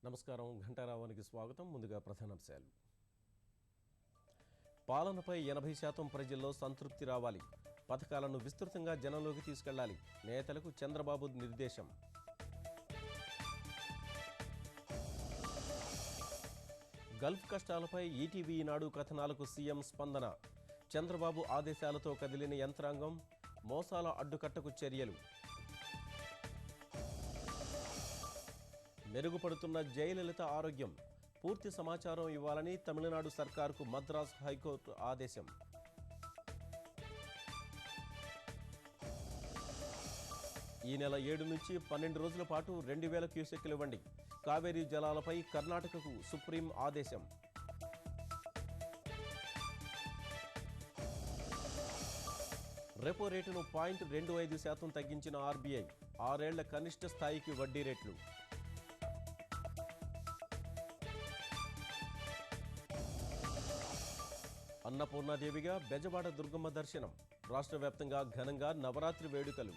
నమస్కారం. ఘంటారావానికి స్వాగతం. ముందుగా ప్రధానాంశాలు. పాలనపై 80% ప్రజల్లో సంతృప్తి రావాలి. పథకాలను విస్తృతంగా జనంలోకి తీసుకెళ్లాలి. నేతలకు చంద్రబాబు నిర్దేశం. గల్ఫ్ కష్టాలపై ఈటీవీ ఈనాడు కథనాలకు సీఎం స్పందన. చంద్రబాబు ఆదేశాలతో కదిలిన యంత్రాంగం. మోసాల అడ్డుకట్టకు చర్యలు. మెరుగుపడుతున్న జయలలిత ఆరోగ్యం. పూర్తి సమాచారం ఇవ్వాలని తమిళనాడు సర్కారుకు మద్రాస్ హైకోర్టు ఆదేశం. ఈ నెల 7 నుంచి 12 రోజుల పాటు 2000 క్యూసెక్కులు ఇవ్వండి. కావేరీ జలాలపై కర్ణాటకకు సుప్రీం ఆదేశం. రెపో రేటును 0.25% తగ్గించిన ఆర్బీఐ. 6 ఏళ్ల కనిష్ట స్థాయికి వడ్డీ రేట్లు. అన్నపూర్ణాదేవిగా బెజవాడ దుర్గమ్మ దర్శనం. రాష్ట్ర వ్యాప్తంగా ఘనంగా నవరాత్రి వేడుకలు.